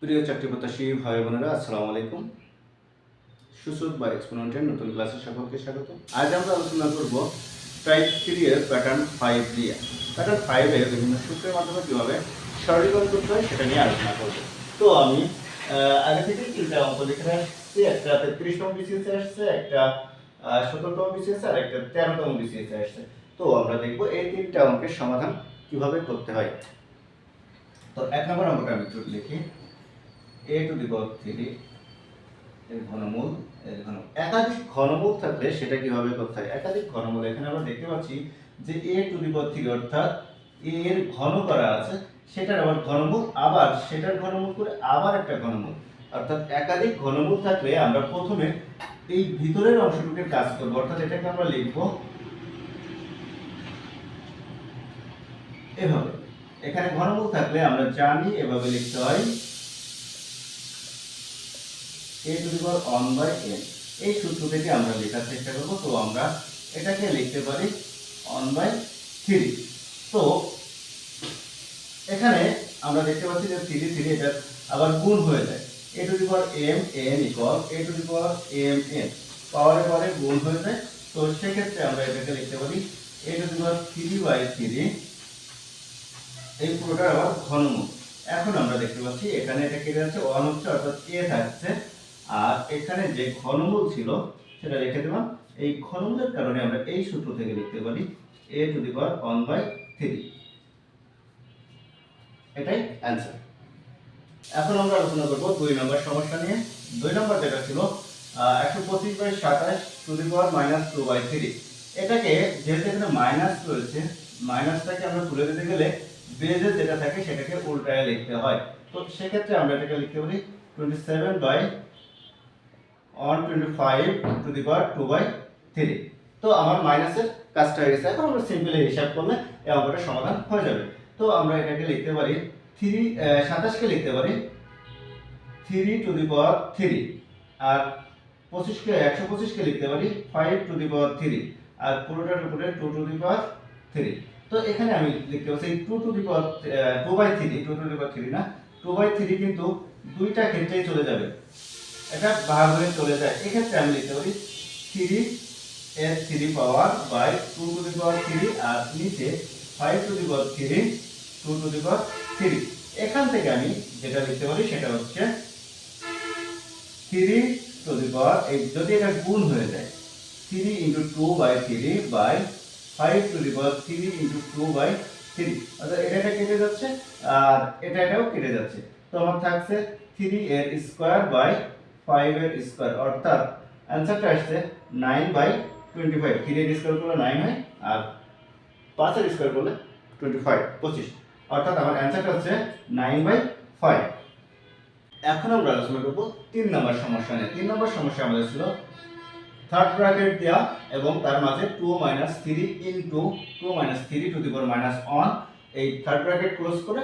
প্রিয় চাকরি প্রত্যাশী ভাই বোনেরা, আসসালামু আলাইকুম। সূচক বা এক্সপোনেন্টের নতুন ক্লাসে সকলকে স্বাগত। আজ আমরা আলোচনা করব টাইপ 3 এর প্যাটার্ন 5 দিয়ে। প্যাটার্ন 5 এর বিভিন্ন সূত্রের মাধ্যমে কিভাবে সরলীকরণ করতে হয় সেটা নিয়ে আলোচনা করব। তো আমি আগে থেকে তিনটা অঙ্ক লিখে রাখছি। একটা 33তম বিসিএসে আসছে, একটা 17তম বিসিএসে আর একটা 13তম বিসিএসে আসছে। তো আমরা দেখব এই তিনটা অঙ্কের সমাধান কিভাবে করতে হয়। তো এক নম্বর অঙ্কটা আমি একটু লিখি। a টু দি পাওয়ার 3 এর ঘনমূল একাধিক ঘনমূল থাকলে সেটা কিভাবে করতে হয়। একাধিক ঘনমূল এখানে আমরা দেখতে পাচ্ছি যে a টু দি পাওয়ার 3 অর্থাৎ a এর ঘন করা আছে, সেটার আবার ঘনমূল, আবার সেটার ঘনমূল করে আবার একটা ঘনমূল, অর্থাৎ একাধিক ঘনমূল থাকলে আমরা প্রথমে এই ভিতরের অংশটুকুর কাজ করব। অর্থাৎ এটাকে আমরা লিখব এভাবে। এখানে ঘনমূল থাকলে আমরা জানি এভাবে লিখতে হয় a two the power 1/n। এই সূত্র থেকে আমরা লেখার চেষ্টা করব। তো আমরা এটাকে লিখতে পারি 1/3। তো এখানে আমরা দেখতে পাচ্ছি যে 3 এটা আবার গুণ হয়ে যায়। a two the power m n equal a two the power m n, পাওয়ারে পাওয়ারে গুণ হয়ে যায়। তো সেক্ষেত্রে আমরা এটাকে লিখতে পারি a টু দি পাওয়ার 3/3। এই পুরোটা আবার ঘনমূল। এখন আমরা দেখতে পাচ্ছি এখানে এটা কেটে যাচ্ছে, 1 হচ্ছে, অর্থাৎ a থাকছে, আর এখানে যে ঘনমূল ছিল সেটা রেখে দিলাম। এই ঘনমূলের কারণে আমরা এই সূত্র থেকে লিখতে পারি a টু দি পাওয়ার 1/3। এটাই অ্যানসার। এখন আমরা আলোচনা করব 2 নম্বর সমস্যা নিয়ে। 2 নম্বর যেটা ছিল 125/27 টু দি পাওয়ার -2/3। এটাকে যেহেতু এখানে মাইনাস রয়েছে, মাইনাসটাকে আমরা তুলে দিতে গেলে বেজে যেটা থাকে সেটাকে উল্টায় লিখতে হয়। তো সেক্ষেত্রে আমরা এটাকে লিখতে পারি 27/125 টু দি পাওয়ার 2/3। তো আমার মাইনাসের কাজটা হয়ে গেছে। এখন আমরা সিম্পলি হিসাব করলে এই অঙ্কটার সমাধান হয়ে যাবে। তো আমরা এটাকে লিখতে পারি 27 কে লিখতে পারি 3 টু দি পাওয়ার 3, আর 125 কে লিখতে পারি 5 টু দি পাওয়ার 3, আর পুরোটার উপরে 2 টু দি পাওয়ার 3। তো এখানে আমি লিখতে পাচ্ছি 2 two the power 2/3, 2 two the power 3 না, 2/3 কিন্তু দুইটা ক্ষেত্রেই চলে যাবে, এটা ভাগ হয়ে চলে যায়। এই ক্ষেত্রে আমি লিখতে পারি 3 এর 3 power by 2 two the power 3, আর নিচে 5 to the power 3 2 two the power 3। এখান থেকে আমি যেটা লিখতে পারি সেটা হচ্ছে 3 টু দি পাওয়ার, এই যদি এটা গুণ হয়ে যায় 3 into 2/3 by 5 to the power 3 into 2/3, অর্থাৎ এটা কেটে যাচ্ছে আর এটাও কেটে যাচ্ছে। তো আমার থাকছে 3 এর স্কয়ার বাই 5 এর স্কয়ার, অর্থাৎ অ্যানসারটা আসছে 9/25। 3 এর স্কয়ার করলে 9 হয়, আর 5 এর স্কয়ার করলে 25, অর্থাৎ আমার অ্যানসারটা হচ্ছে 9/5। এখন আমরা আলোচনা করব 3 নম্বর সমস্যা নিয়ে। 3 নম্বর সমস্যা আমাদের ছিল থার্ড ব্র্যাকেট দেয়া এবং তার মাঝে 2 - 3 ইনটু 2 - 3 টু দি পাওয়ার -1, এই থার্ড ব্র্যাকেট ক্লোজ করে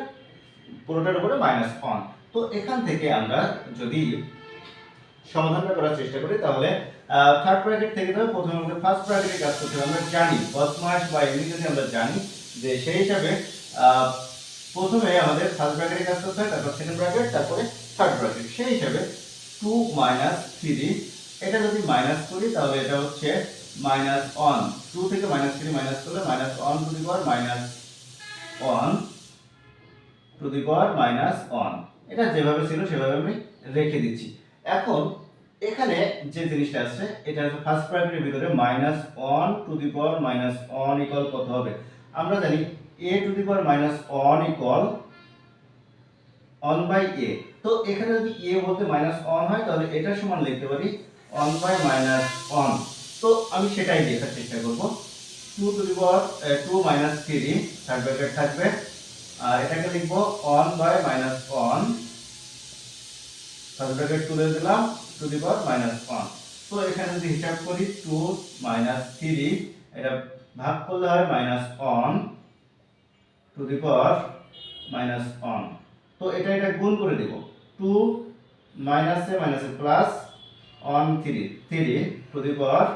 পুরোটার উপরে -1। তো এখান থেকে আমরা যদি সমাধানটা করার চেষ্টা করি তাহলে থার্ড ব্র্যাকেট থেকে তবে প্রথমে আমাদের ফার্স্ট ব্র্যাকেটে কাজ করতে হবে। আমরা জানি বদমাশ বা এমনি যদি আমরা জানি যে সেই হিসাবে প্রথমে আমাদের ফার্স্ট ব্র্যাকেটে কাজ করতে হয়, তারপর সেকেন্ড ব্র্যাকেট, তারপরে থার্ড ব্র্যাকেট। সেই হিসাবে 2 - 3, এটা যদি মাইনাস করি তাহলে এটা হচ্ছে -1। 2 থেকে -3 মাইনাস করলে -1 two the power -1 two the পাওয়ার -1। এটা যেভাবে ছিল সেভাবে আমি রেখে দিচ্ছি। এখন এখানে যে জিনিসটা আছে এটা হচ্ছে ফার্স্ট ব্র্যাকেটের ভিতরে -1 টু দি পাওয়ার -1 ইকুয়াল কত হবে। আমরা জানি a two the power -1 equal 1/a। তো এখানে যদি a বলতে -1 হয় তাহলে এটা সমান লিখতে পারি 1/-1। তো আমি সেটাই লেখার চেষ্টা করব। 2 two the power 2 - 3 third bracket থাকবে, আর এটাকে লিখব 1/-1, ফার্স্ট ব্র্যাকেট তুলে দিলাম টু দি পাওয়ার -1। তো এখানে যদি হিসাব করি 2 - 3, এটা ভাগ করলে হয় -1 টু দি পাওয়ার -1। তো এটা গুণ করে দেব, 2 মাইনাসে মাইনাসে প্লাস 1 3 টু দি পাওয়ার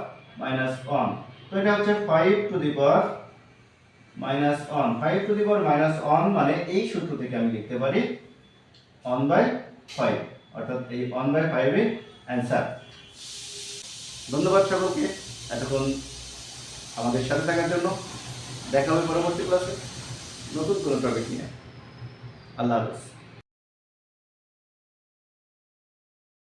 -1। তো এটা হচ্ছে 5 to the power -1। 5 to the পাওয়ার -1 মানে এই সূত্র থেকে আমি লিখতে পারি 1/3। 5, অর্থাৎ এই 1/5 এর অ্যান্সার। ধন্যবাদ সকলকে এতক্ষণ আমাদের সাথে থাকার জন্য। দেখা হবে পরবর্তী ক্লাসে নতুন কোনো টপিক নিয়ে। আল্লাহ হাফেজ।